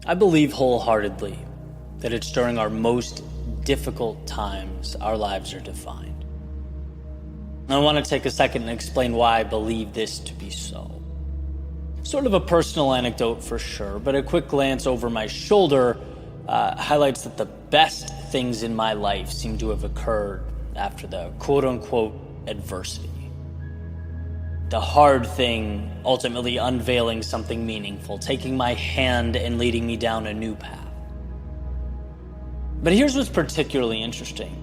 I believe wholeheartedly that it's during our most difficult times our lives are defined. And I want to take a second and explain why I believe this to be so. Sort of a personal anecdote for sure, but a quick glance over my shoulder highlights that the best things in my life seem to have occurred after the quote-unquote adversity. The hard thing ultimately unveiling something meaningful, taking my hand and leading me down a new path. But here's what's particularly interesting.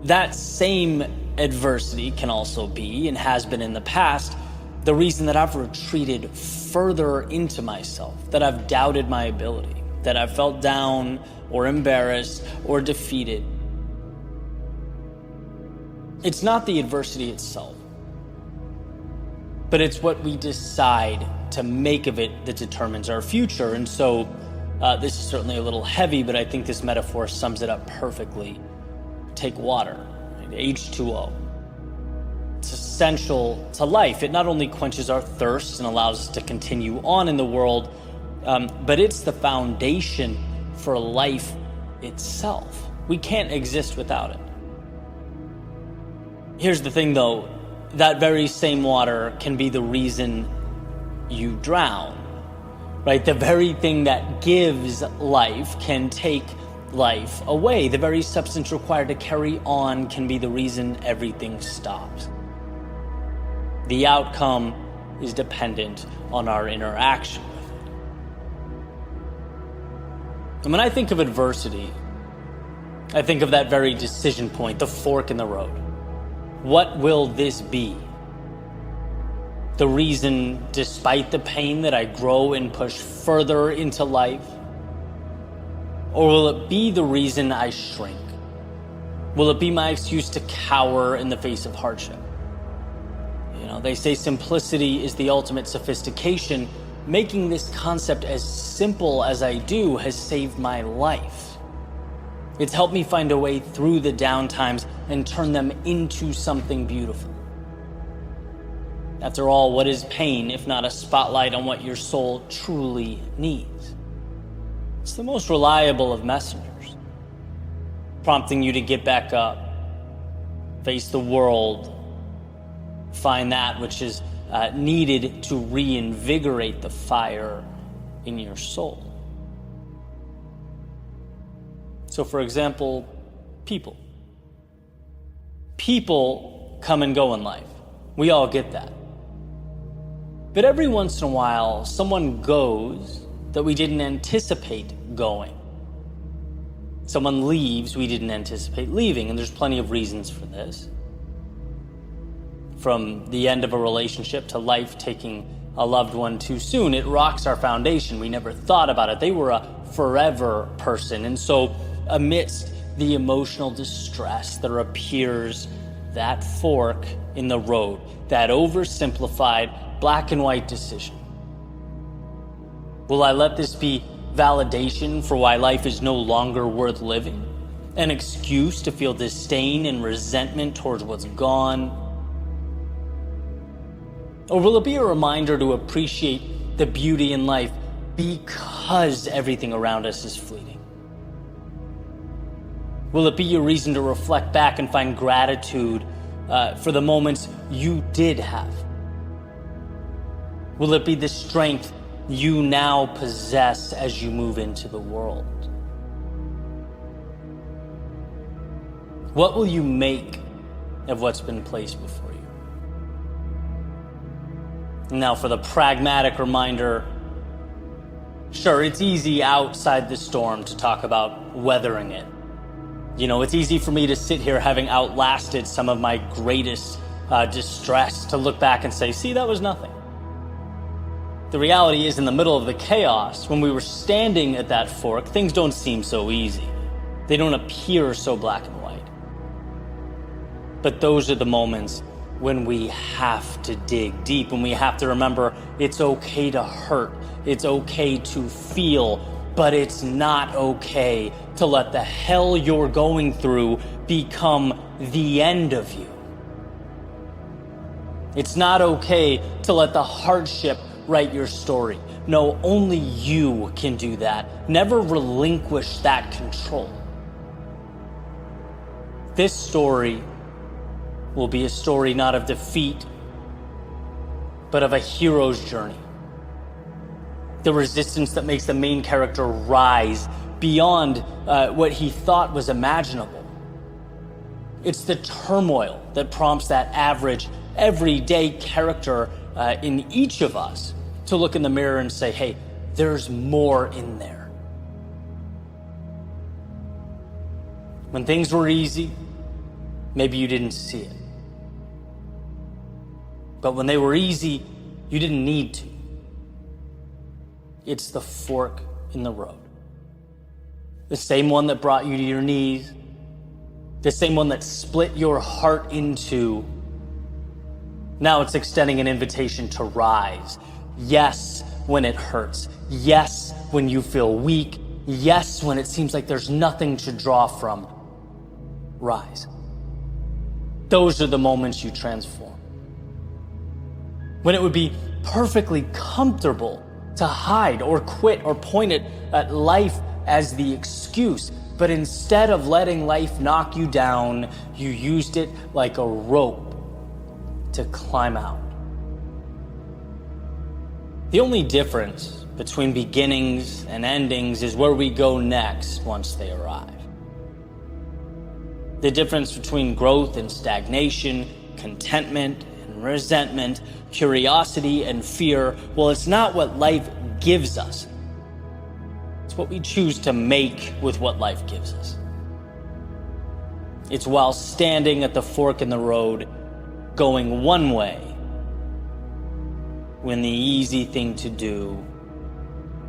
That same adversity can also be, and has been in the past, the reason that I've retreated further into myself, that I've doubted my ability, that I've felt down or embarrassed or defeated. It's not the adversity itself, but it's what we decide to make of it that determines our future. And so this is certainly a little heavy, but I think this metaphor sums it up perfectly. Take water, right? H2O. It's essential to life. It not only quenches our thirst and allows us to continue on in the world, but it's the foundation for life itself. We can't exist without it. Here's the thing though, that very same water can be the reason you drown, right? The very thing that gives life can take life away. The very substance required to carry on can be the reason everything stops. The outcome is dependent on our interaction with it. And when I think of adversity, I think of that very decision point, the fork in the road. What will this be? The reason, despite the pain, that I grow and push further into life? Or will it be the reason I shrink? Will it be my excuse to cower in the face of hardship? You know, they say simplicity is the ultimate sophistication. Making this concept as simple as I do has saved my life. It's helped me find a way through the down times and turn them into something beautiful. After all, what is pain if not a spotlight on what your soul truly needs? It's the most reliable of messengers, prompting you to get back up, face the world, find that which is needed to reinvigorate the fire in your soul. So for example, people. People come and go in life. We all get that. But every once in a while, someone goes that we didn't anticipate going. Someone leaves we didn't anticipate leaving, and there's plenty of reasons for this. From the end of a relationship to life taking a loved one too soon, it rocks our foundation. We never thought about it. They were a forever person. And so amidst the emotional distress, there appears that fork in the road, that oversimplified black and white decision. Will I let this be validation for why life is no longer worth living? An excuse to feel disdain and resentment towards what's gone? Or will it be a reminder to appreciate the beauty in life because everything around us is fleeting? Will it be a reason to reflect back and find gratitude for the moments you did have? Will it be the strength you now possess as you move into the world? What will you make of what's been placed before you? Now for the pragmatic reminder, sure, it's easy outside the storm to talk about weathering it. You know, it's easy for me to sit here having outlasted some of my greatest distress to look back and say, see, that was nothing. The reality is, in the middle of the chaos, when we were standing at that fork, things don't seem so easy. They don't appear so black and white. But those are the moments when we have to dig deep, when we have to remember it's okay to hurt, it's okay to feel, but it's not okay to let the hell you're going through become the end of you. It's not okay to let the hardship write your story. No, only you can do that. Never relinquish that control. This story will be a story not of defeat, but of a hero's journey. The resistance that makes the main character rise beyond what he thought was imaginable. It's the turmoil that prompts that average, everyday character in each of us to look in the mirror and say, hey, there's more in there. When things were easy, maybe you didn't see it. But when they were easy, you didn't need to. It's the fork in the road. The same one that brought you to your knees, the same one that split your heart in two. Now it's extending an invitation to rise. Yes, when it hurts. Yes, when you feel weak. Yes, when it seems like there's nothing to draw from. Rise. Those are the moments you transform. When it would be perfectly comfortable to hide or quit or point it at life as the excuse, but instead of letting life knock you down, you used it like a rope to climb out. The only difference between beginnings and endings is where we go next once they arrive. The difference between growth and stagnation, contentment and resentment, curiosity and fear, well, it's not what life gives us. It's what we choose to make with what life gives us. It's while standing at the fork in the road, going one way, when the easy thing to do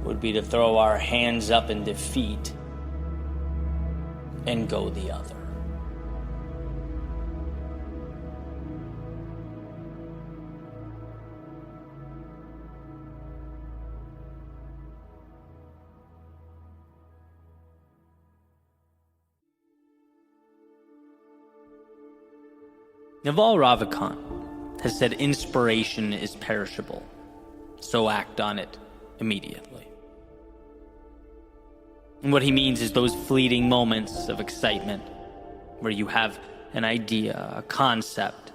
would be to throw our hands up in defeat and go the other. Naval Ravikant has said inspiration is perishable, so act on it immediately. And what he means is those fleeting moments of excitement where you have an idea, a concept,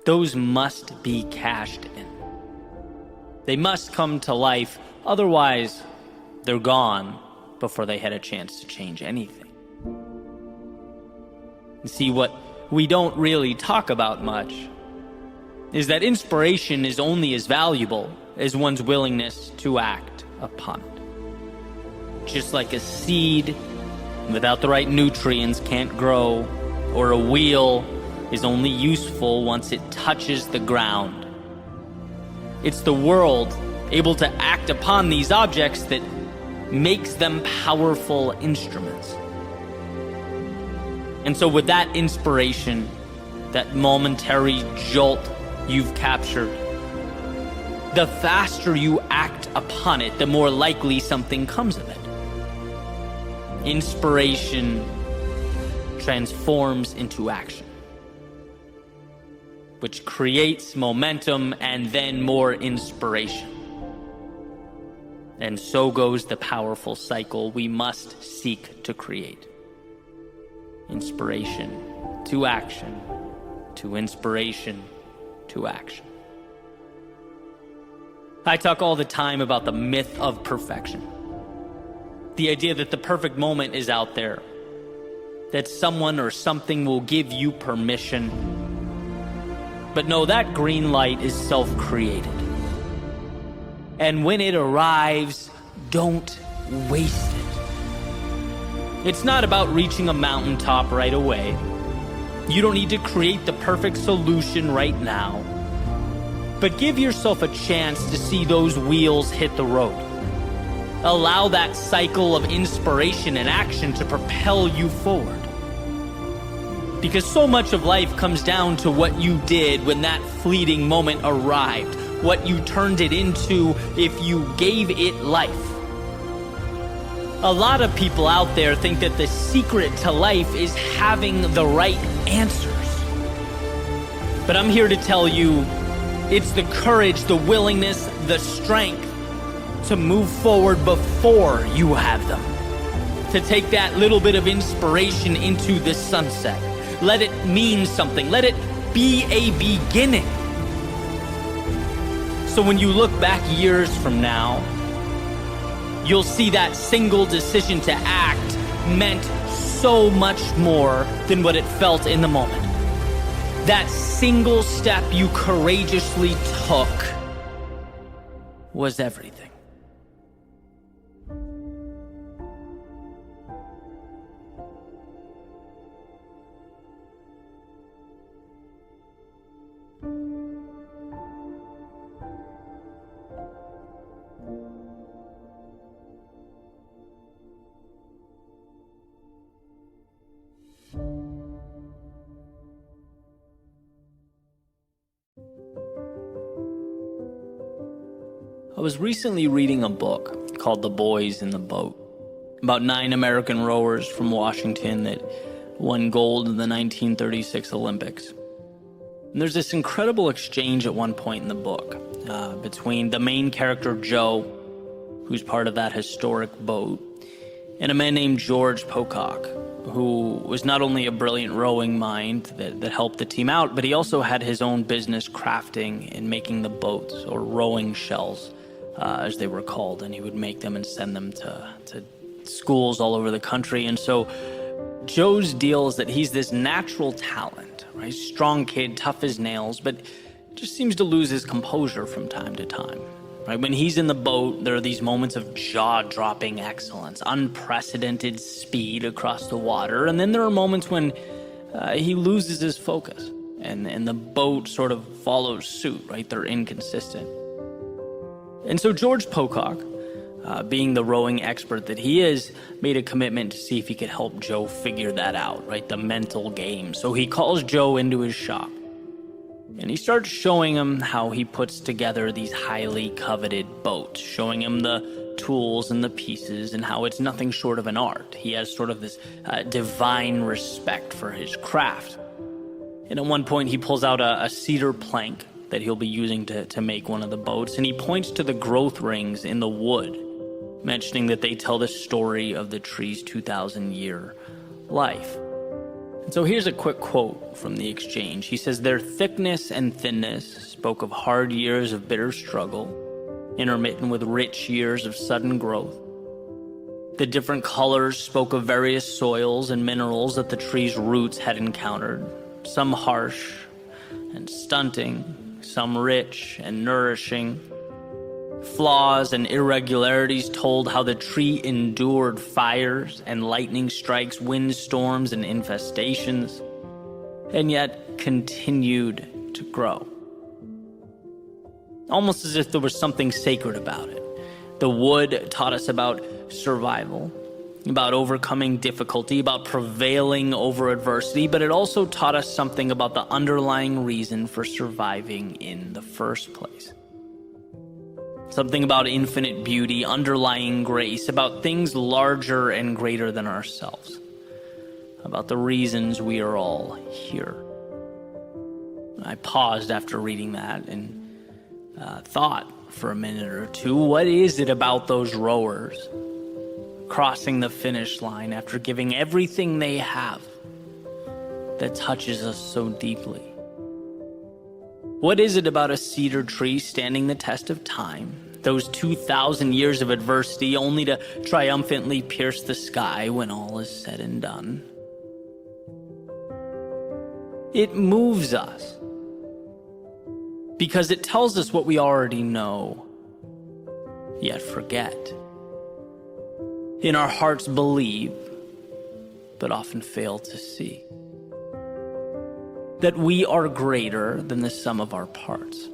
those must be cashed in. They must come to life, otherwise they're gone before they had a chance to change anything. And see, what we don't really talk about much is that inspiration is only as valuable as one's willingness to act upon it. Just like a seed without the right nutrients can't grow, or a wheel is only useful once it touches the ground. It's the world able to act upon these objects that makes them powerful instruments. And so with that inspiration, that momentary jolt you've captured, the faster you act upon it, the more likely something comes of it. Inspiration transforms into action, which creates momentum and then more inspiration. And so goes the powerful cycle we must seek to create. Inspiration to action, to inspiration, to action. I talk all the time about the myth of perfection. The idea that the perfect moment is out there, that someone or something will give you permission. But no, that green light is self-created. And when it arrives, don't waste it. It's not about reaching a mountaintop right away. You don't need to create the perfect solution right now. But give yourself a chance to see those wheels hit the road. Allow that cycle of inspiration and action to propel you forward. Because so much of life comes down to what you did when that fleeting moment arrived, what you turned it into if you gave it life. A lot of people out there think that the secret to life is having the right answers. But I'm here to tell you, It's the courage, the willingness, the strength to move forward before you have them. To take that little bit of inspiration into the sunset. Let it mean something. Let it be a beginning. So when you look back years from now, you'll see that single decision to act meant so much more than what it felt in the moment. That single step you courageously took was everything. I was recently reading a book called The Boys in the Boat, about 9 American rowers from Washington that won gold in the 1936 Olympics. And there's this incredible exchange at one point in the book between the main character, Joe, who's part of that historic boat, and a man named George Pocock, who was not only a brilliant rowing mind that helped the team out, but he also had his own business crafting and making the boats, or rowing shells, as they were called, and he would make them and send them to schools all over the country. And so Joe's deal is that he's this natural talent, right? Strong kid, tough as nails, but just seems to lose his composure from time to time. Right? When he's in the boat, there are these moments of jaw-dropping excellence, unprecedented speed across the water, and then there are moments when he loses his focus, and the boat sort of follows suit, right? They're inconsistent. And so George Pocock, being the rowing expert that he is, made a commitment to see if he could help Joe figure that out, right? The mental game. So he calls Joe into his shop, and he starts showing him how he puts together these highly coveted boats, showing him the tools and the pieces and how it's nothing short of an art. He has sort of this divine respect for his craft. And at one point he pulls out a cedar plank that he'll be using to make one of the boats, and he points to the growth rings in the wood, mentioning that they tell the story of the tree's 2,000-year life. And so here's a quick quote from the exchange. He says, "Their thickness and thinness spoke of hard years of bitter struggle, intermittent with rich years of sudden growth. The different colors spoke of various soils and minerals that the tree's roots had encountered, some harsh and stunting, some rich and nourishing. Flaws and irregularities told how the tree endured fires and lightning strikes, windstorms and infestations, and yet continued to grow. Almost as if there was something sacred about it. The wood taught us about survival, about overcoming difficulty, about prevailing over adversity, but it also taught us something about the underlying reason for surviving in the first place. Something about infinite beauty, underlying grace, about things larger and greater than ourselves, about the reasons we are all here." I paused after reading that and thought for a minute or two, what is it about those rowers crossing the finish line after giving everything they have that touches us so deeply? What is it about a cedar tree standing the test of time, those 2,000 years of adversity, only to triumphantly pierce the sky when all is said and done? It moves us because it tells us what we already know, yet forget. In our hearts believe, but often fail to see. That we are greater than the sum of our parts.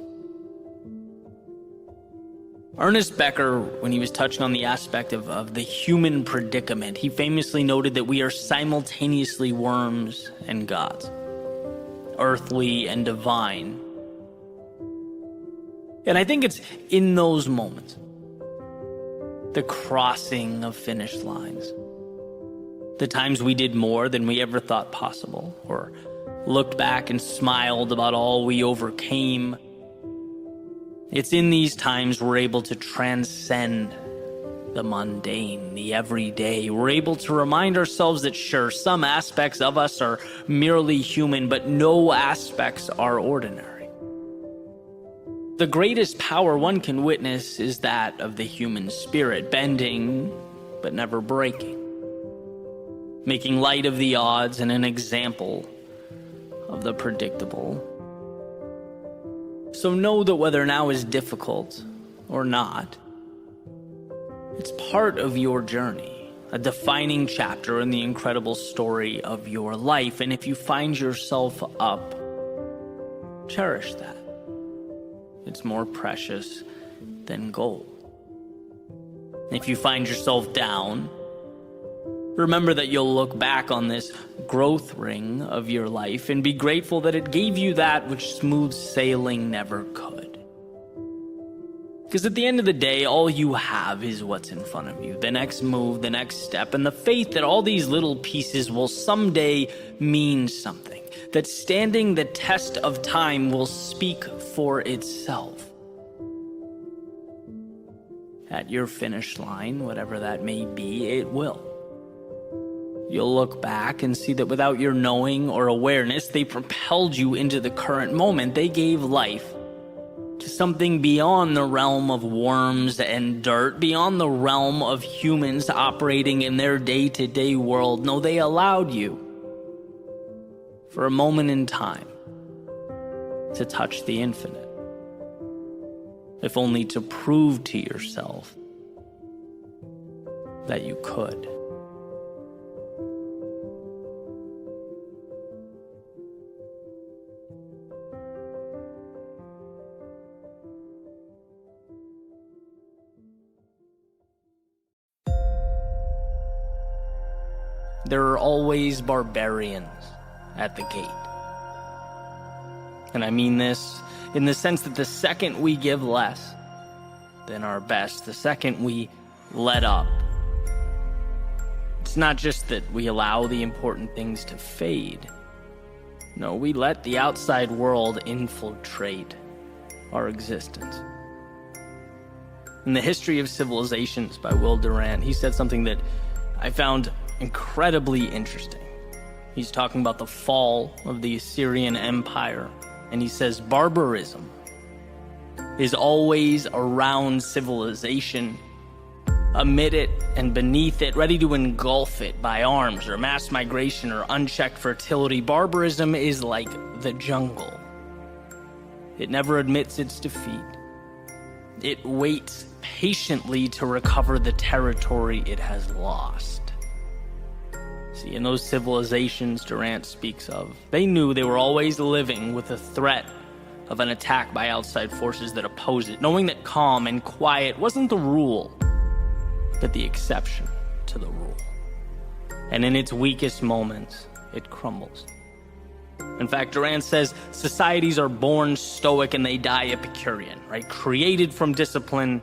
Ernest Becker, when he was touching on the aspect of the human predicament, he famously noted that we are simultaneously worms and gods, earthly and divine. And I think it's in those moments, the crossing of finish lines, the times we did more than we ever thought possible, or looked back and smiled about all we overcame, It's in these times we're able to transcend the mundane, the everyday. We're able to remind ourselves that sure, some aspects of us are merely human, but no aspects are ordinary. The greatest power one can witness is that of the human spirit, bending but never breaking, making light of the odds and an example of the predictable. So know that whether now is difficult or not, it's part of your journey, a defining chapter in the incredible story of your life. And if you find yourself up, cherish that. It's more precious than gold. If you find yourself down, remember that you'll look back on this growth ring of your life and be grateful that it gave you that which smooth sailing never could. Because at the end of the day, all you have is what's in front of you, the next move, the next step, and the faith that all these little pieces will someday mean something, that standing the test of time will speak for itself. At your finish line, whatever that may be, it will. You'll look back and see that without your knowing or awareness, they propelled you into the current moment. They gave life to something beyond the realm of worms and dirt, beyond the realm of humans operating in their day-to-day world. No, they allowed you, for a moment in time, to touch the infinite, if only to prove to yourself that you could. There are always barbarians at the gate. And I mean this in the sense that the second we give less than our best, the second we let up, it's not just that we allow the important things to fade. No, we let the outside world infiltrate our existence. In The History of Civilizations by Will Durant, he said something that I found incredibly interesting. He's talking about the fall of the Assyrian Empire, and he says barbarism is always around civilization, amid it and beneath it, ready to engulf it by arms or mass migration or unchecked fertility. Barbarism is like the jungle. It never admits its defeat. It waits patiently to recover the territory it has lost. See, in those civilizations Durant speaks of, they knew they were always living with the threat of an attack by outside forces that oppose it, knowing that calm and quiet wasn't the rule, but the exception to the rule. And in its weakest moments, it crumbles. In fact, Durant says societies are born stoic and they die Epicurean, right? Created from discipline,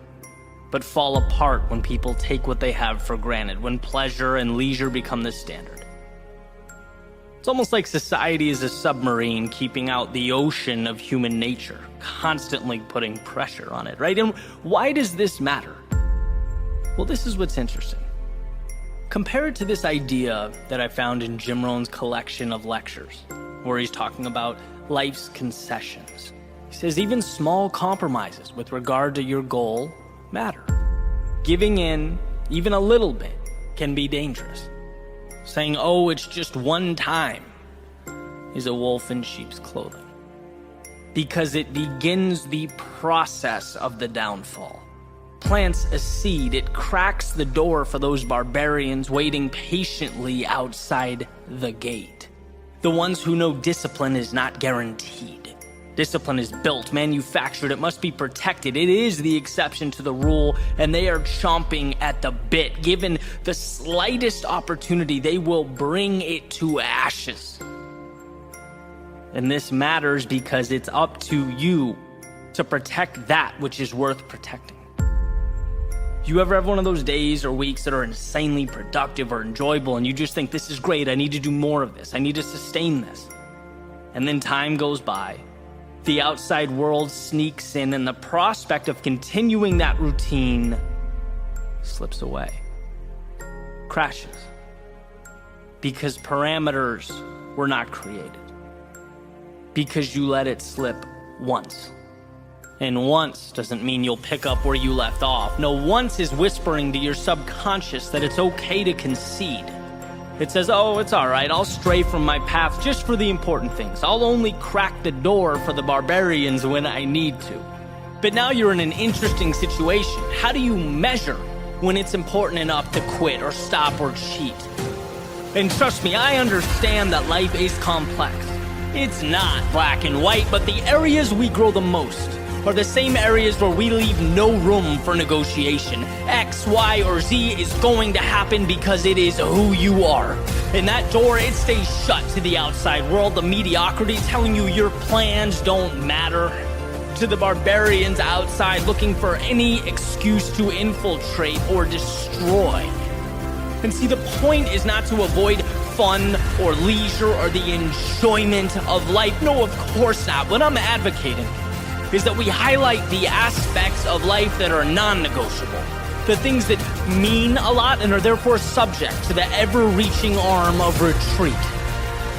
but fall apart when people take what they have for granted, when pleasure and leisure become the standard. It's almost like society is a submarine keeping out the ocean of human nature, constantly putting pressure on it, right? And why does this matter? Well, this is what's interesting. Compare it to this idea that I found in Jim Rohn's collection of lectures, where he's talking about life's concessions. He says even small compromises with regard to your goal matter. Giving in, even a little bit, can be dangerous. Saying, oh, it's just one time, is a wolf in sheep's clothing. Because it begins the process of the downfall. Plants a seed, it cracks the door for those barbarians waiting patiently outside the gate. The ones who know discipline is not guaranteed. Discipline is built, manufactured, it must be protected. It is the exception to the rule, and they are chomping at the bit. Given the slightest opportunity, they will bring it to ashes. And this matters because it's up to you to protect that which is worth protecting. You ever have one of those days or weeks that are insanely productive or enjoyable, and you just think, this is great, I need to do more of this, I need to sustain this. And then time goes by, The outside world sneaks in, and the prospect of continuing that routine slips away, crashes, because parameters were not created, because you let it slip once. And once doesn't mean you'll pick up where you left off. No, once is whispering to your subconscious that it's okay to concede. It says, oh, it's all right, I'll stray from my path just for the important things. I'll only crack the door for the barbarians when I need to. But now you're in an interesting situation. How do you measure when it's important enough to quit or stop or cheat? And trust me, I understand that life is complex. It's not black and white, but the areas we grow the most are the same areas where we leave no room for negotiation. X, Y, or Z is going to happen because it is who you are. And that door, it stays shut to the outside world, the mediocrity telling you your plans don't matter, to the barbarians outside looking for any excuse to infiltrate or destroy. And see, the point is not to avoid fun or leisure or the enjoyment of life. No, of course not. What I'm advocating is that we highlight the aspects of life that are non-negotiable, the things that mean a lot and are therefore subject to the ever-reaching arm of retreat.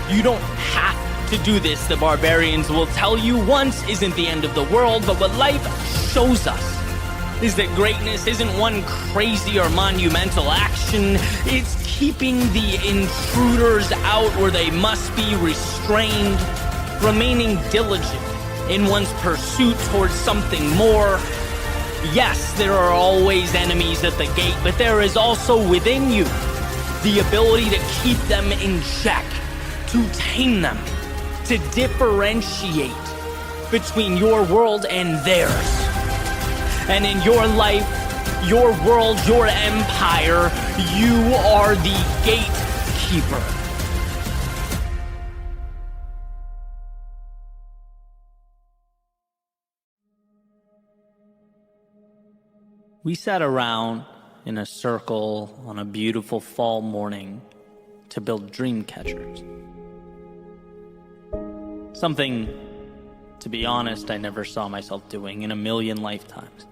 You don't have to do this, the barbarians will tell you. Once isn't the end of the world, but what life shows us is that greatness isn't one crazy or monumental action. It's keeping the intruders out where they must be restrained, remaining diligent in one's pursuit towards something more. Yes, there are always enemies at the gate, but there is also within you the ability to keep them in check, to tame them, to differentiate between your world and theirs. And in your life, your world, your empire, you are the gatekeeper. We sat around in a circle on a beautiful fall morning to build dream catchers. Something, to be honest, I never saw myself doing in a million lifetimes.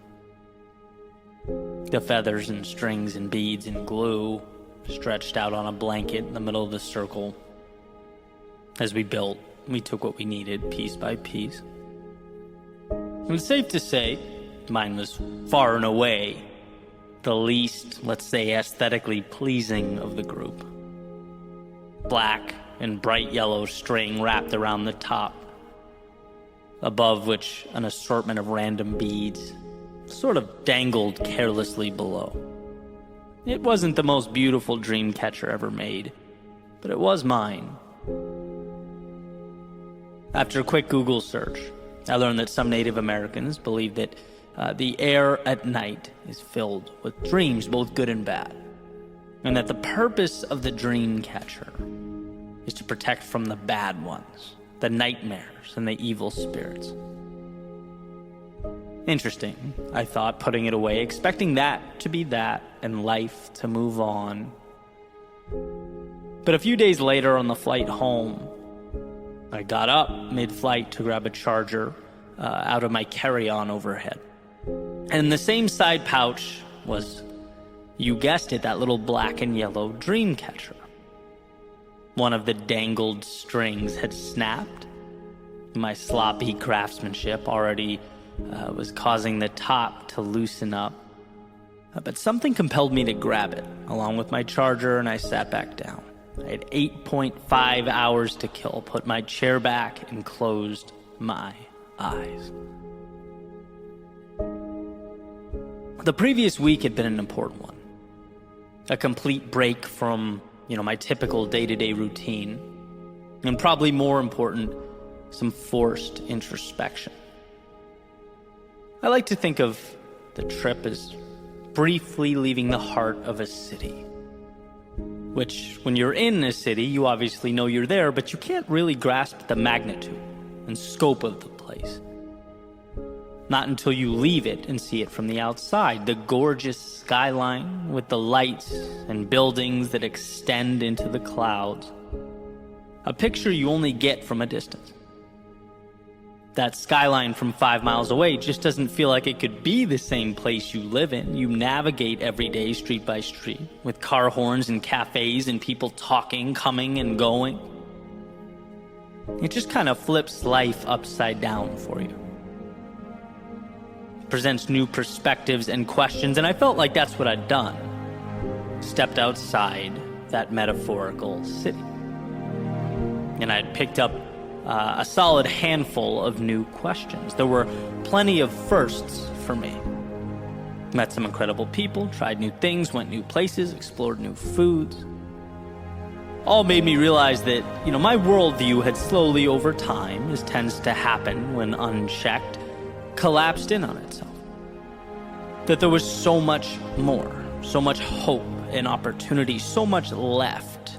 The feathers and strings and beads and glue stretched out on a blanket in the middle of the circle. As we built, we took what we needed piece by piece. It's safe to say mine was far and away the least, let's say, aesthetically pleasing of the group. Black and bright yellow string wrapped around the top, above which an assortment of random beads sort of dangled carelessly below. It wasn't the most beautiful dream catcher ever made, but it was mine. After a quick Google search, I learned that some Native Americans believe that the air at night is filled with dreams, both good and bad, and that the purpose of the dream catcher is to protect from the bad ones, the nightmares and the evil spirits. Interesting, I thought, putting it away, expecting that to be that and life to move on. But a few days later on the flight home, I got up mid-flight to grab a charger out of my carry-on overhead. And in the same side pouch was, you guessed it, that little black and yellow dream catcher. One of the dangled strings had snapped. My sloppy craftsmanship already was causing the top to loosen up. But something compelled me to grab it, along with my charger, and I sat back down. I had 8.5 hours to kill, put my chair back, and closed my eyes. The previous week had been an important one. A complete break from, my typical day-to-day routine. And probably more important, some forced introspection. I like to think of the trip as briefly leaving the heart of a city. Which, when you're in a city, you obviously know you're there, but you can't really grasp the magnitude and scope of the place. Not until you leave it and see it from the outside. The gorgeous skyline with the lights and buildings that extend into the clouds. A picture you only get from a distance. That skyline from 5 miles away just doesn't feel like it could be the same place you live in. You navigate every day street by street with car horns and cafes and people talking, coming and going. It just kind of flips life upside down for you. It presents new perspectives and questions, and I felt like that's what I'd done. Stepped outside that metaphorical city. And I'd picked up a solid handful of new questions. There were plenty of firsts for me. Met some incredible people, tried new things, went new places, explored new foods. All made me realize that, my worldview had slowly over time, as tends to happen when unchecked, collapsed in on itself. That there was so much more, so much hope and opportunity, so much left.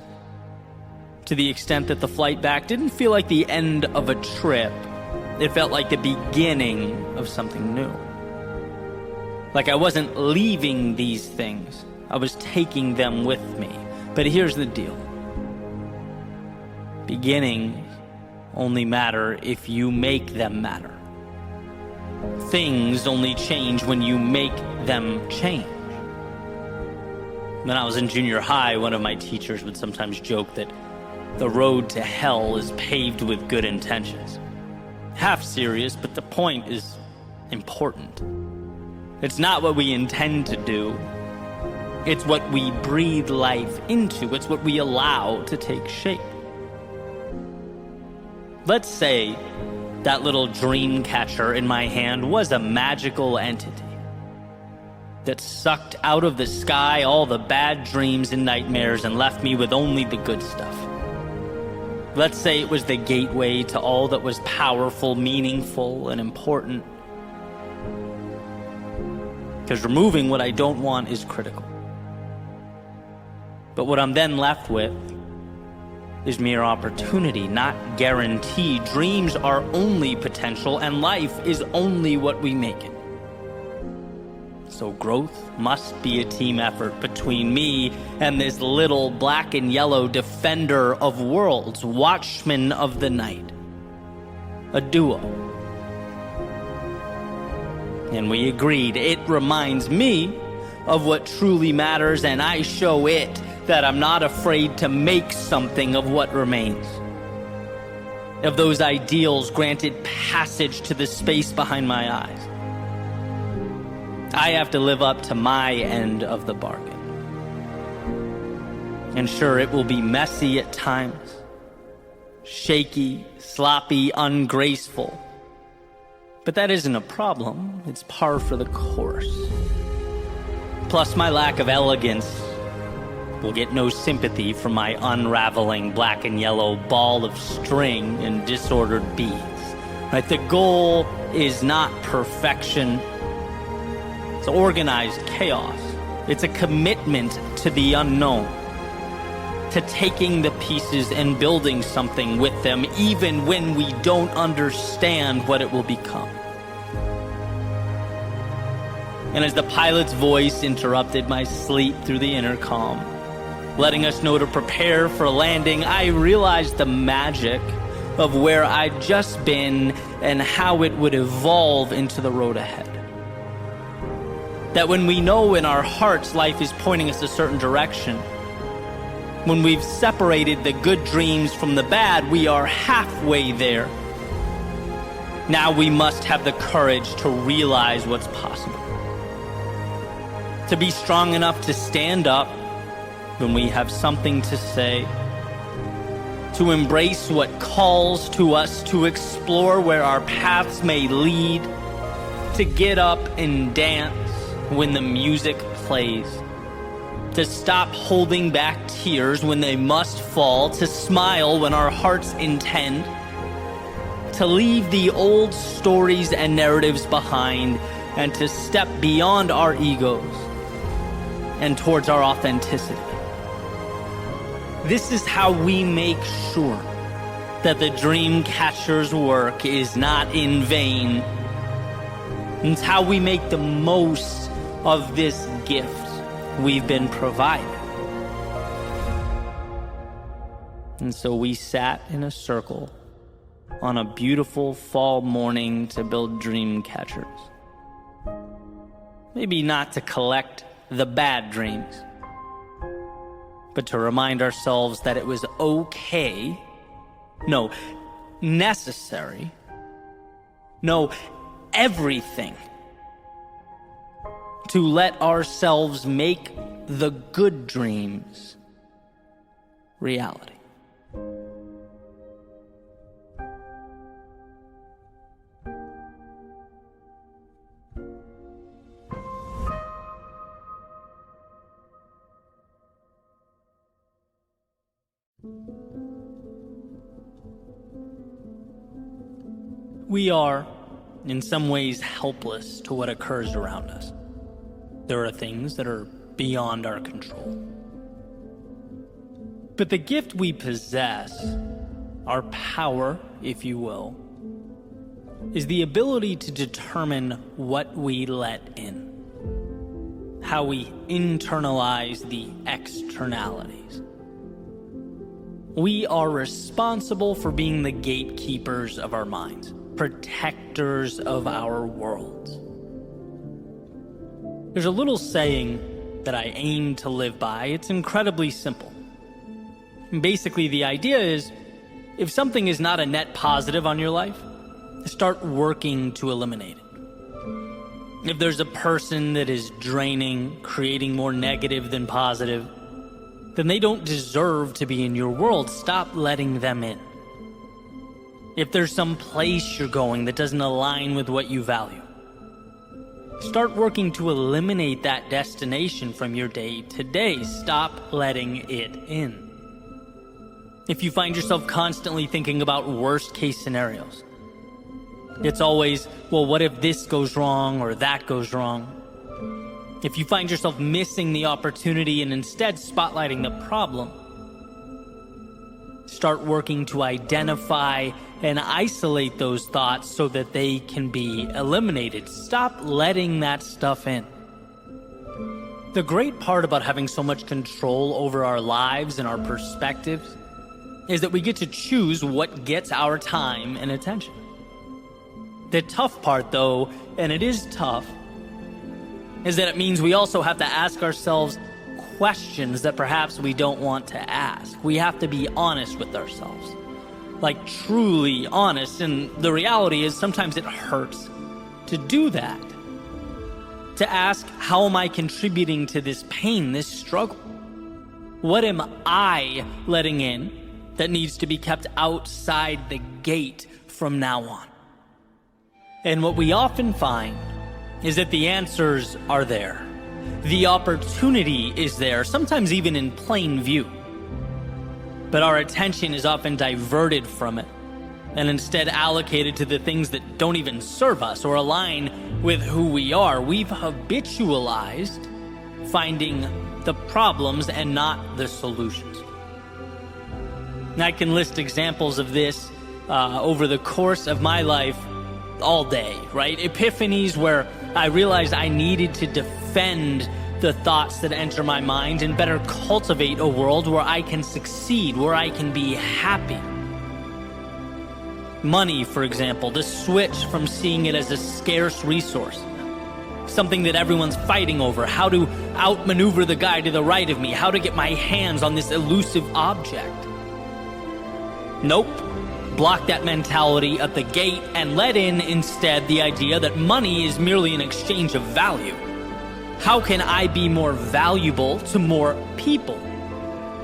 To the extent that the flight back didn't feel like the end of a trip. It felt like the beginning of something new. Like I wasn't leaving these things, I was taking them with me. But here's the deal. Beginnings only matter if you make them matter. Things only change when you make them change. When I was in junior high, one of my teachers would sometimes joke that the road to hell is paved with good intentions. Half serious, but the point is important. It's not what we intend to do. It's what we breathe life into. It's what we allow to take shape. Let's say that little dream catcher in my hand was a magical entity that sucked out of the sky all the bad dreams and nightmares and left me with only the good stuff. Let's say it was the gateway to all that was powerful, meaningful, and important. Because removing what I don't want is critical. But what I'm then left with is mere opportunity, not guarantee. Dreams are only potential, and life is only what we make it. So growth must be a team effort between me and this little black and yellow defender of worlds, watchman of the night. A duo. And we agreed. It reminds me of what truly matters, and I show it that I'm not afraid to make something of what remains. Of those ideals granted passage to the space behind my eyes. I have to live up to my end of the bargain. And sure, it will be messy at times, shaky, sloppy, ungraceful. But that isn't a problem. It's par for the course. Plus, my lack of elegance will get no sympathy from my unraveling black and yellow ball of string and disordered beads. Right? The goal is not perfection. It's organized chaos. It's a commitment to the unknown, to taking the pieces and building something with them, even when we don't understand what it will become. And as the pilot's voice interrupted my sleep through the intercom, letting us know to prepare for landing, I realized the magic of where I'd just been and how it would evolve into the road ahead. That when we know in our hearts life is pointing us a certain direction, when we've separated the good dreams from the bad, we are halfway there. Now we must have the courage to realize what's possible. To be strong enough to stand up when we have something to say. To embrace what calls to us, to explore where our paths may lead. To get up and dance when the music plays, to stop holding back tears when they must fall, to smile when our hearts intend, to leave the old stories and narratives behind, and to step beyond our egos and towards our authenticity. This is how we make sure that the dream catcher's work is not in vain. It's how we make the most of this gift we've been provided. And so we sat in a circle on a beautiful fall morning to build dream catchers. Maybe not to collect the bad dreams, but to remind ourselves that it was okay, no, necessary, no, everything, to let ourselves make the good dreams reality. We are, in some ways, helpless to what occurs around us. There are things that are beyond our control. But the gift we possess, our power, if you will, is the ability to determine what we let in, how we internalize the externalities. We are responsible for being the gatekeepers of our minds, protectors of our worlds. There's a little saying that I aim to live by. It's incredibly simple. Basically, the idea is, if something is not a net positive on your life, start working to eliminate it. If there's a person that is draining, creating more negative than positive, then they don't deserve to be in your world. Stop letting them in. If there's some place you're going that doesn't align with what you value, start working to eliminate that destination from your day to day. Stop letting it in. If you find yourself constantly thinking about worst case scenarios, it's always, well, what if this goes wrong or that goes wrong? If you find yourself missing the opportunity and instead spotlighting the problem, start working to identify and isolate those thoughts so that they can be eliminated. Stop letting that stuff in. The great part about having so much control over our lives and our perspectives is that we get to choose what gets our time and attention. The tough part, though, and it is tough, is that it means we also have to ask ourselves questions that perhaps we don't want to ask. We have to be honest with ourselves, like truly honest. And the reality is sometimes it hurts to do that, to ask, how am I contributing to this pain, this struggle? What am I letting in that needs to be kept outside the gate from now on? And what we often find is that the answers are there. The opportunity is there, sometimes even in plain view. But our attention is often diverted from it and instead allocated to the things that don't even serve us or align with who we are. We've habitualized finding the problems and not the solutions. And I can list examples of this over the course of my life all day, right? Epiphanies where I realized I needed to defend the thoughts that enter my mind and better cultivate a world where I can succeed, where I can be happy. Money, for example, the switch from seeing it as a scarce resource, something that everyone's fighting over, how to outmaneuver the guy to the right of me, how to get my hands on this elusive object. Nope. Block that mentality at the gate and let in instead the idea that money is merely an exchange of value. How can I be more valuable to more people?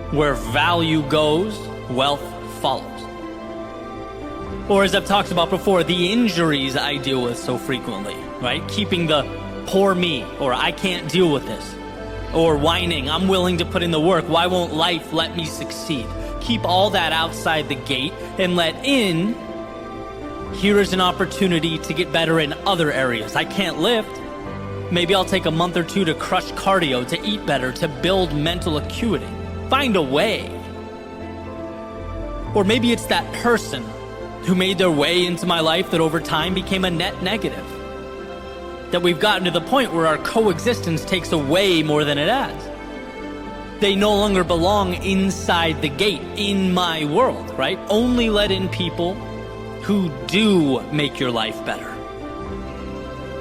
Where value goes, wealth follows. Or as I've talked about before, the injuries I deal with so frequently, right? Keeping the poor me, or I can't deal with this, or whining, I'm willing to put in the work, why won't life let me succeed? Keep all that outside the gate and let in, here is an opportunity to get better in other areas. I can't lift. Maybe I'll take a month or two to crush cardio, to eat better, to build mental acuity. Find a way. Or maybe it's that person who made their way into my life that over time became a net negative. That we've gotten to the point where our coexistence takes away more than it adds. They no longer belong inside the gate, in my world, right? Only let in people who do make your life better.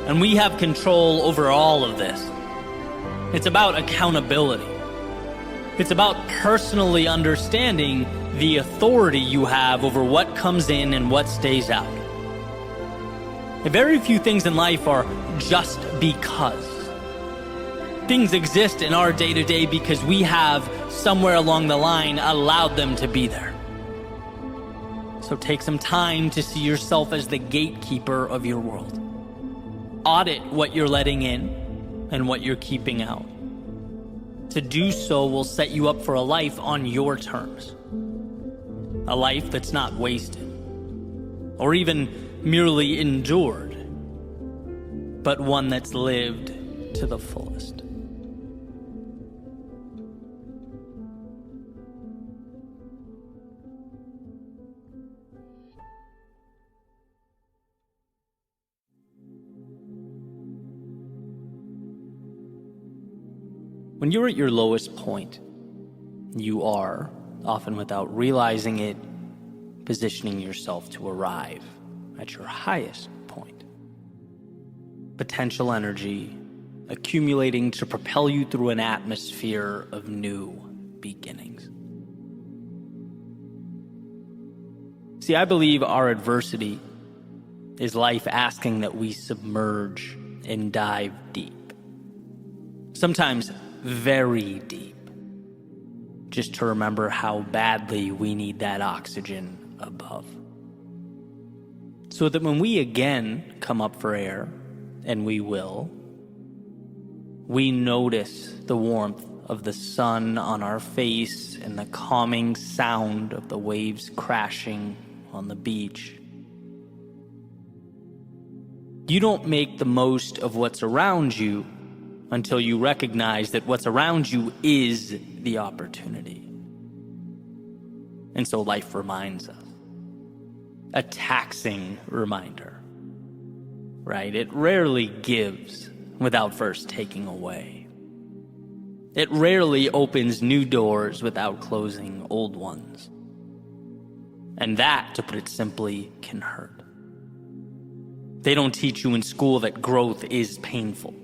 And we have control over all of this. It's about accountability. It's about personally understanding the authority you have over what comes in and what stays out. Very few things in life are just because. Things exist in our day-to-day because we have, somewhere along the line, allowed them to be there. So take some time to see yourself as the gatekeeper of your world. Audit what you're letting in and what you're keeping out. To do so will set you up for a life on your terms. A life that's not wasted, or even merely endured, but one that's lived to the fullest. When you're at your lowest point, you are, often without realizing it, positioning yourself to arrive at your highest point. Potential energy accumulating to propel you through an atmosphere of new beginnings. See, I believe our adversity is life asking that we submerge and dive deep. Sometimes very deep, just to remember how badly we need that oxygen above. So that when we again come up for air, and we will, we notice the warmth of the sun on our face and the calming sound of the waves crashing on the beach. You don't make the most of what's around you until you recognize that what's around you is the opportunity. And so life reminds us. A taxing reminder, right? It rarely gives without first taking away. It rarely opens new doors without closing old ones. And that, to put it simply, can hurt. They don't teach you in school that growth is painful.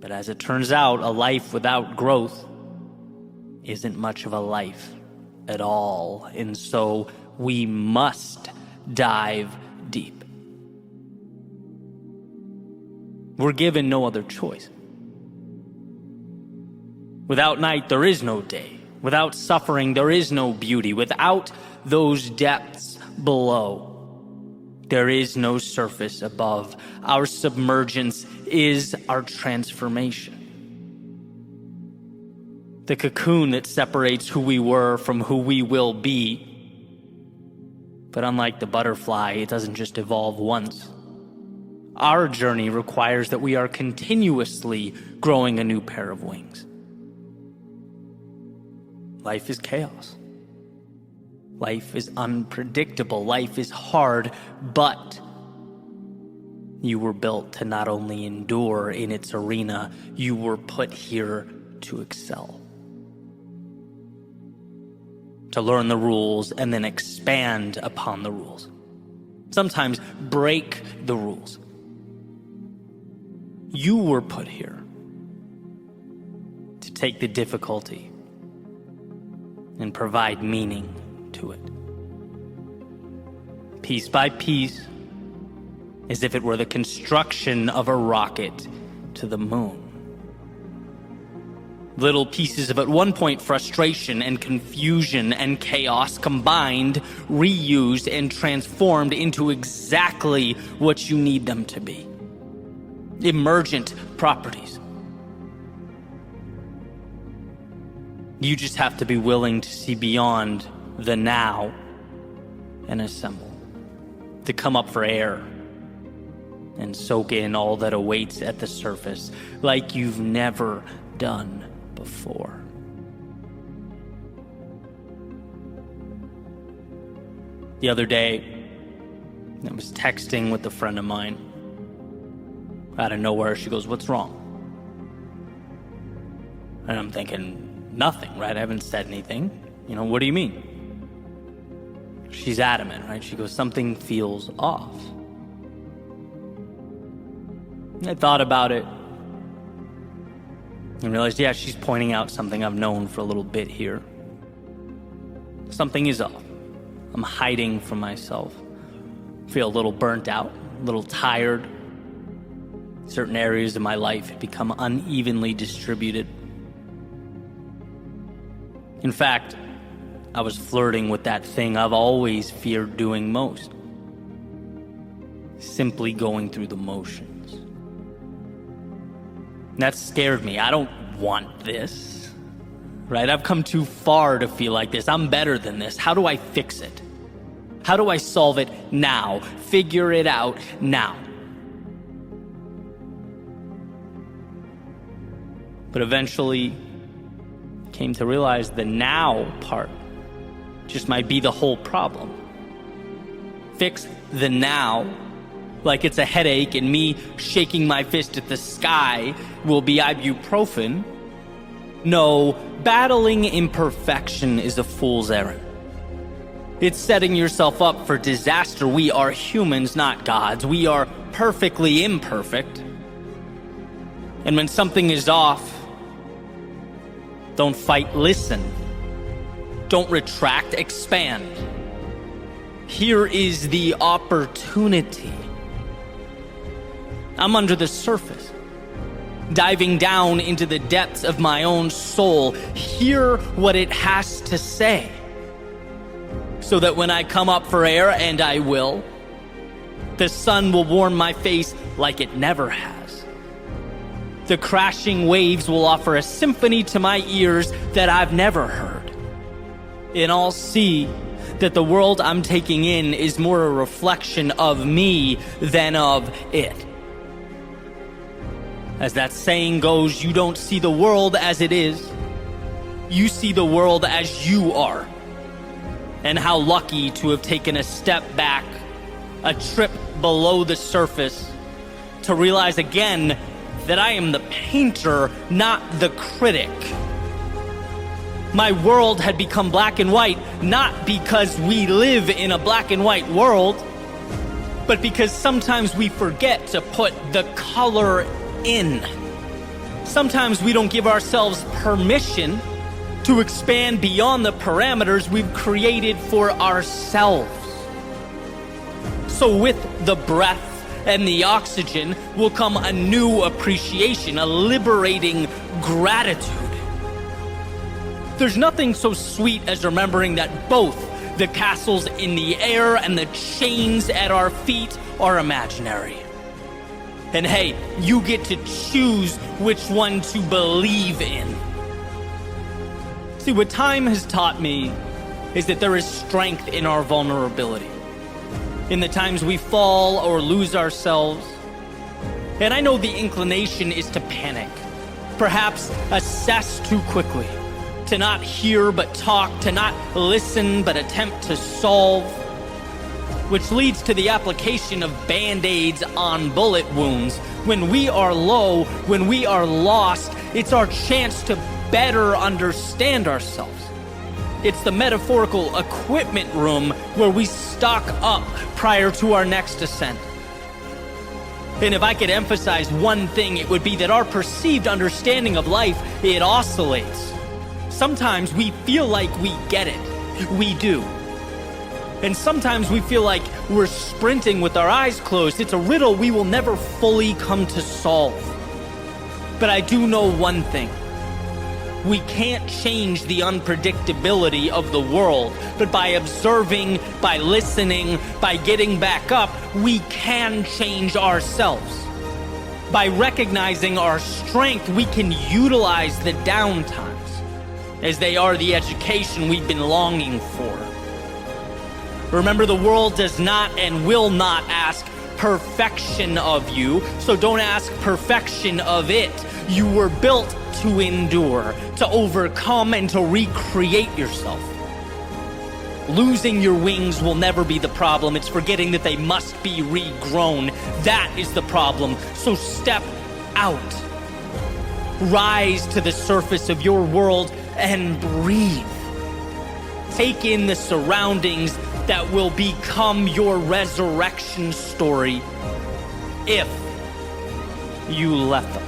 But as it turns out, a life without growth isn't much of a life at all. And so we must dive deep. We're given no other choice. Without night, there is no day. Without suffering, there is no beauty. Without those depths below, there is no surface above. Our submergence is our transformation. The cocoon that separates who we were from who we will be. But unlike the butterfly, it doesn't just evolve once. Our journey requires that we are continuously growing a new pair of wings. Life is chaos. Life is unpredictable. Life is hard, but you were built to not only endure in its arena, you were put here to excel. To learn the rules and then expand upon the rules. Sometimes break the rules. You were put here to take the difficulty and provide meaning to it. Piece by piece, as if it were the construction of a rocket to the moon. Little pieces of at one point frustration and confusion and chaos combined, reused, and transformed into exactly what you need them to be. Emergent properties. You just have to be willing to see beyond the now and assemble. To come up for air and soak in all that awaits at the surface like you've never done before. The other day, I was texting with a friend of mine. Out of nowhere, she goes, "What's wrong?" And I'm thinking, nothing, right? I haven't said anything. What do you mean? she's adamant, right? She goes, something feels off. I thought about it and realized, yeah, she's pointing out something I've known for a little bit here. Something is off. I'm hiding from myself. Feel a little burnt out, a little tired. Certain areas of my life have become unevenly distributed. In fact, I was flirting with that thing I've always feared doing most. Simply going through the motions. That scared me. I don't want this, right? I've come too far to feel like this. I'm better than this. How do I fix it? How do I solve it now? Figure it out now. But eventually came to realize the now part just might be the whole problem. Fix the now like it's a headache and me shaking my fist at the sky will be ibuprofen. No, battling imperfection is a fool's errand. It's setting yourself up for disaster. We are humans, not gods. We are perfectly imperfect. And when something is off, don't fight, listen. Don't retract, expand. Here is the opportunity. I'm under the surface, diving down into the depths of my own soul. Hear what it has to say, so that when I come up for air, and I will, the sun will warm my face like it never has. The crashing waves will offer a symphony to my ears that I've never heard. And I'll see that the world I'm taking in is more a reflection of me than of it. As that saying goes, you don't see the world as it is. You see the world as you are. And how lucky to have taken a step back, a trip below the surface, to realize again that I am the painter, not the critic. My world had become black and white, not because we live in a black and white world, but because sometimes we forget to put the color in. Sometimes we don't give ourselves permission to expand beyond the parameters we've created for ourselves. So with the breath and the oxygen will come a new appreciation, a liberating gratitude. There's nothing so sweet as remembering that both the castles in the air and the chains at our feet are imaginary. And hey, you get to choose which one to believe in. See, what time has taught me is that there is strength in our vulnerability. In the times we fall or lose ourselves. And I know the inclination is to panic, perhaps assess too quickly, to not hear but talk, to not listen but attempt to solve, which leads to the application of band-aids on bullet wounds. When we are low, when we are lost, it's our chance to better understand ourselves. It's the metaphorical equipment room where we stock up prior to our next ascent. And if I could emphasize one thing, it would be that our perceived understanding of life, it oscillates. Sometimes we feel like we get it. We do. And sometimes we feel like we're sprinting with our eyes closed. It's a riddle we will never fully come to solve. But I do know one thing. We can't change the unpredictability of the world, but by observing, by listening, by getting back up, we can change ourselves. By recognizing our strength, we can utilize the downtimes, as they are the education we've been longing for. Remember, the world does not and will not ask perfection of you, so don't ask perfection of it. You were built to endure, to overcome, and to recreate yourself. Losing your wings will never be the problem. It's forgetting that they must be regrown. That is the problem. So step out. Rise to the surface of your world and breathe. Take in the surroundings that will become your resurrection story if you let them.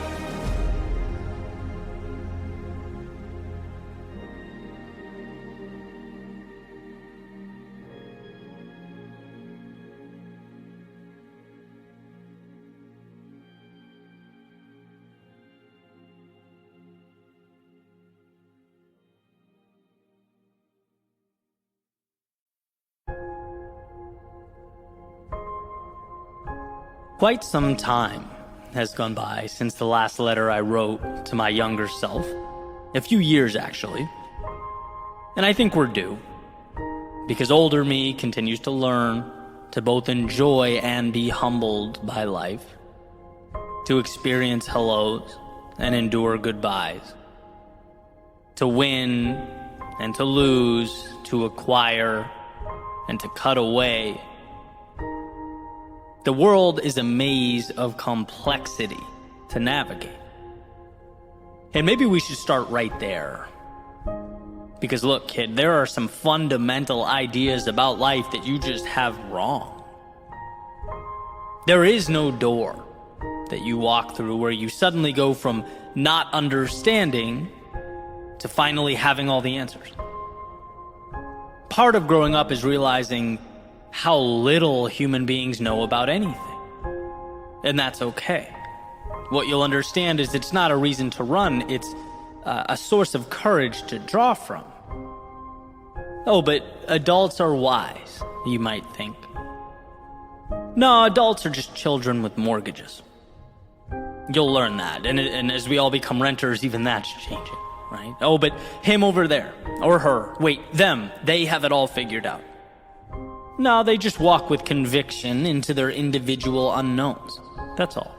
Quite some time has gone by since the last letter I wrote to my younger self. A few years, actually. And I think we're due. Because older me continues to learn to both enjoy and be humbled by life. To experience hellos and endure goodbyes. To win and to lose, to acquire and to cut away. The world is a maze of complexity to navigate. And maybe we should start right there. Because look, kid, there are some fundamental ideas about life that you just have wrong. There is no door that you walk through where you suddenly go from not understanding to finally having all the answers. Part of growing up is realizing how little human beings know about anything. And that's okay. What you'll understand is it's not a reason to run, it's a source of courage to draw from. Oh, but adults are wise, you might think. No, adults are just children with mortgages. You'll learn that, and as we all become renters, even that's changing, right? Oh, but him over there, or her, wait, them, they have it all figured out. No, they just walk with conviction into their individual unknowns. That's all.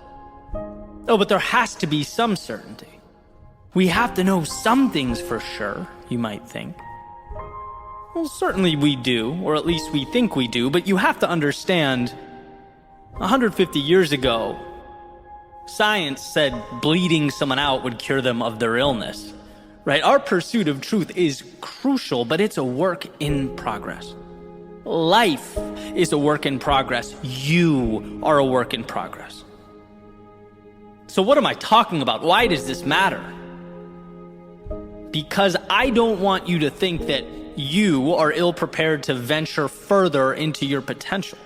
Oh, but there has to be some certainty. We have to know some things for sure, you might think. Well, certainly we do, or at least we think we do, but you have to understand, 150 years ago, science said bleeding someone out would cure them of their illness, right? Our pursuit of truth is crucial, but it's a work in progress. Life is a work in progress. You are a work in progress. So what am I talking about? Why does this matter? Because I don't want you to think that you are ill-prepared to venture further into your potential.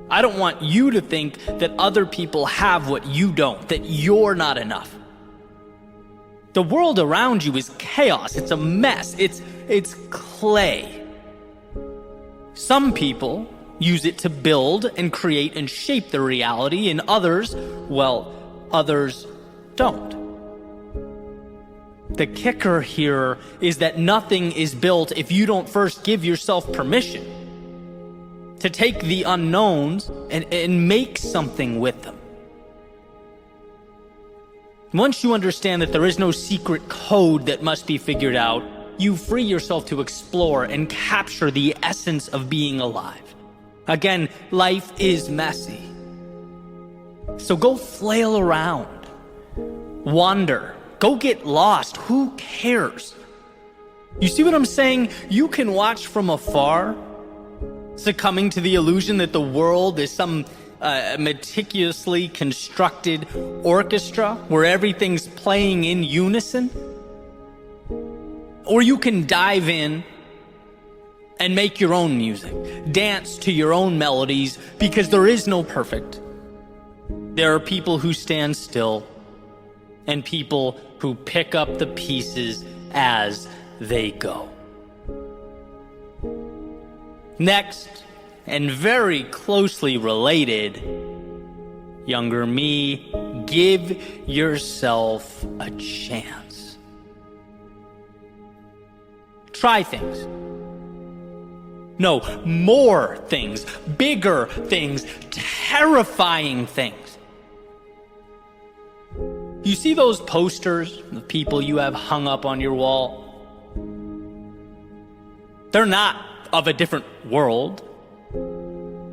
I don't want you to think that other people have what you don't, that you're not enough. The world around you is chaos. It's a mess. It's clay. Some people use it to build and create and shape their reality, and others, well, others don't. The kicker here is that nothing is built if you don't first give yourself permission to take the unknowns and make something with them. Once you understand that there is no secret code that must be figured out, you free yourself to explore and capture the essence of being alive. Again, life is messy. So go flail around. Wander. Go get lost. Who cares? You see what I'm saying? You can watch from afar, succumbing to the illusion that the world is some meticulously constructed orchestra where everything's playing in unison. Or you can dive in and make your own music, dance to your own melodies, because there is no perfect. There are people who stand still and people who pick up the pieces as they go. Next, and very closely related, younger me, give yourself a chance. Try things. No, more things, bigger things, terrifying things. You see those posters of people you have hung up on your wall? They're not of a different world.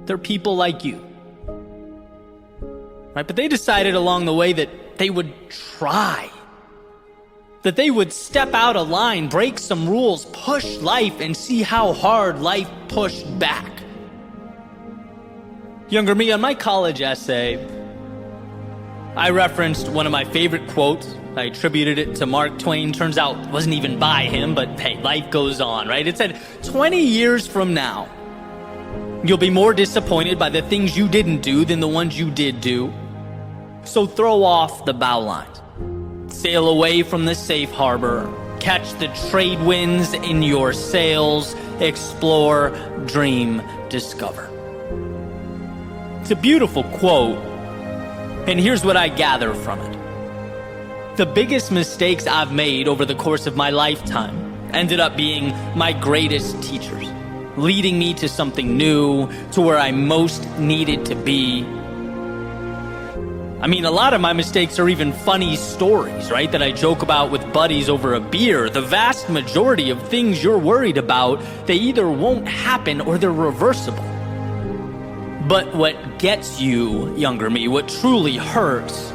They're people like you. Right? But they decided along the way that they would try. That they would step out of line, break some rules, push life, and see how hard life pushed back. Younger me, on my college essay, I referenced one of my favorite quotes. I attributed it to Mark Twain. Turns out it wasn't even by him, but hey, life goes on, right? It said, 20 years from now, you'll be more disappointed by the things you didn't do than the ones you did do. So throw off the bow lines. Sail away from the safe harbor. Catch the trade winds in your sails. Explore, dream, discover. It's a beautiful quote, and here's what I gather from it. The biggest mistakes I've made over the course of my lifetime ended up being my greatest teachers, leading me to something new, to where I most needed to be. I mean, a lot of my mistakes are even funny stories, right? That I joke about with buddies over a beer. The vast majority of things you're worried about, they either won't happen or they're reversible. But what gets you, younger me, what truly hurts,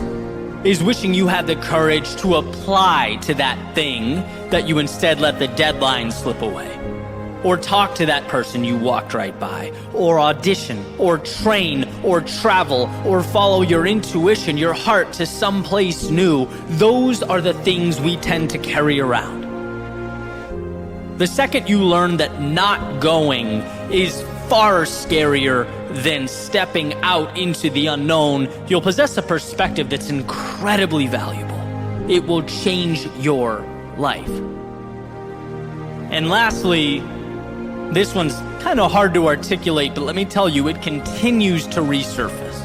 is wishing you had the courage to apply to that thing that you instead let the deadline slip away. Or talk to that person you walked right by, or audition, or train, or travel, or follow your intuition, your heart to someplace new. Those are the things we tend to carry around. The second you learn that not going is far scarier than stepping out into the unknown, you'll possess a perspective that's incredibly valuable. It will change your life. And lastly, this one's kind of hard to articulate, but let me tell you, it continues to resurface.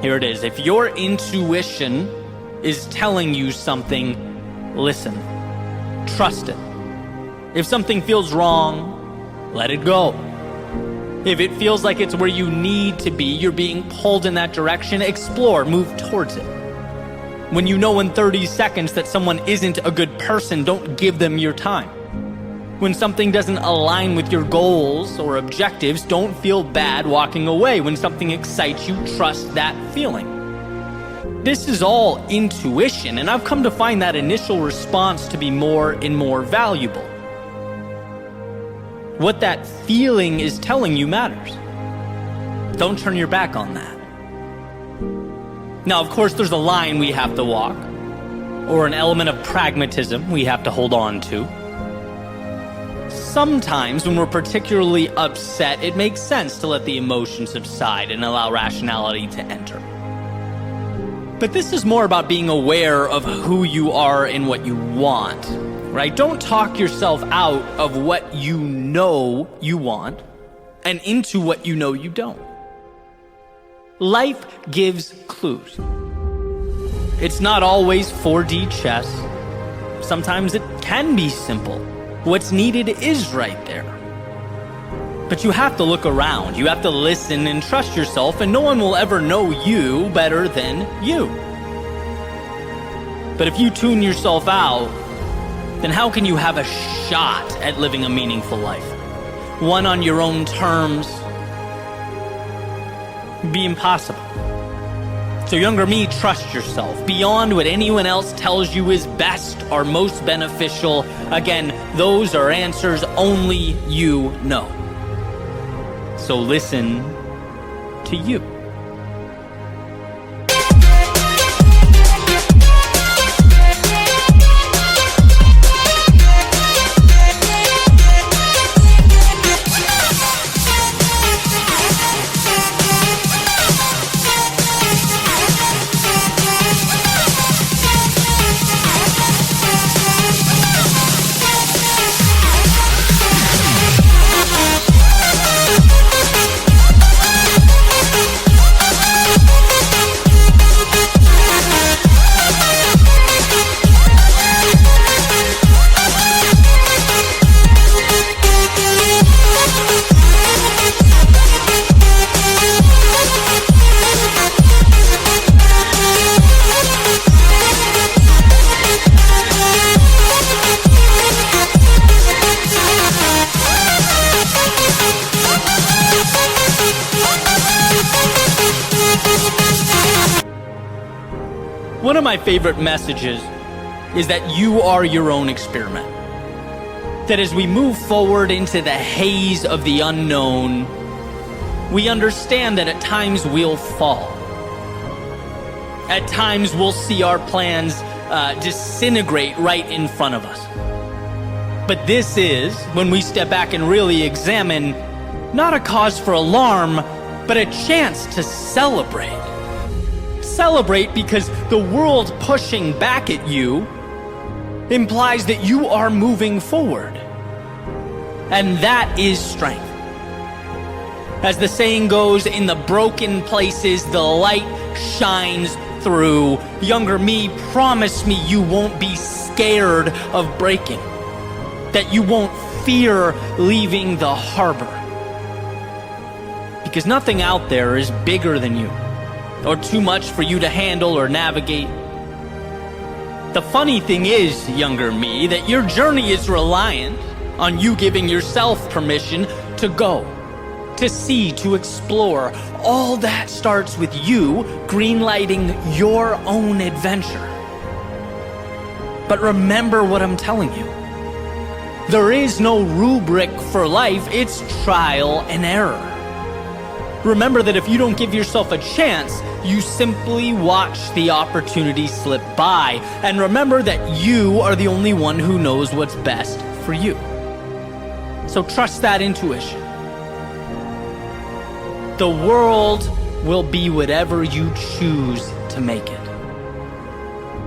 Here it is. If your intuition is telling you something, listen. Trust it. If something feels wrong, let it go. If it feels like it's where you need to be, you're being pulled in that direction, explore, move towards it. When you know in 30 seconds that someone isn't a good person, don't give them your time. When something doesn't align with your goals or objectives, don't feel bad walking away. When something excites you, trust that feeling. This is all intuition, and I've come to find that initial response to be more and more valuable. What that feeling is telling you matters. Don't turn your back on that. Now, of course, there's a line we have to walk, or an element of pragmatism we have to hold on to. Sometimes, when we're particularly upset, it makes sense to let the emotions subside and allow rationality to enter. But this is more about being aware of who you are and what you want, right? Don't talk yourself out of what you know you want and into what you know you don't. Life gives clues. It's not always 4D chess. Sometimes it can be simple. What's needed is right there. But you have to look around. You have to listen and trust yourself, and no one will ever know you better than you. But if you tune yourself out, then how can you have a shot at living a meaningful life? One on your own terms would be impossible. So younger me, trust yourself. Beyond what anyone else tells you is best or most beneficial, again, those are answers only you know. So listen to you. One of my favorite messages is that you are your own experiment. That as we move forward into the haze of the unknown, we understand that at times we'll fall. At times we'll see our plans disintegrate right in front of us. But this is, when we step back and really examine, not a cause for alarm, but a chance to celebrate. Celebrate because the world pushing back at you implies that you are moving forward. And that is strength. As the saying goes, in the broken places, the light shines through. Younger me, promise me you won't be scared of breaking. That you won't fear leaving the harbor. Because nothing out there is bigger than you, or too much for you to handle or navigate. The funny thing is, younger me, that your journey is reliant on you giving yourself permission to go, to see, to explore. All that starts with you greenlighting your own adventure. But remember what I'm telling you. There is no rubric for life, it's trial and error. Remember that if you don't give yourself a chance, you simply watch the opportunity slip by. And remember that you are the only one who knows what's best for you. So trust that intuition. The world will be whatever you choose to make it.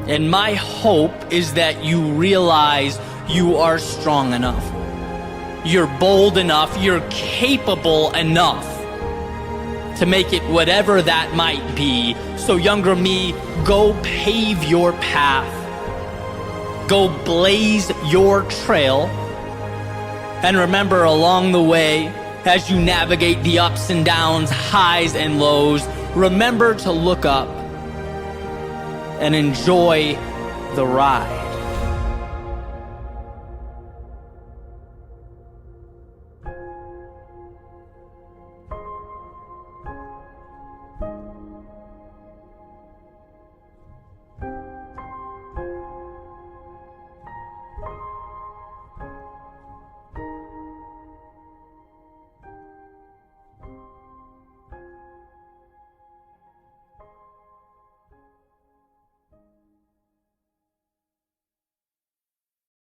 And my hope is that you realize you are strong enough. You're bold enough. You're capable enough to make it whatever that might be. So younger me, go pave your path. Go blaze your trail. And remember, along the way, as you navigate the ups and downs, highs and lows, remember to look up and enjoy the ride.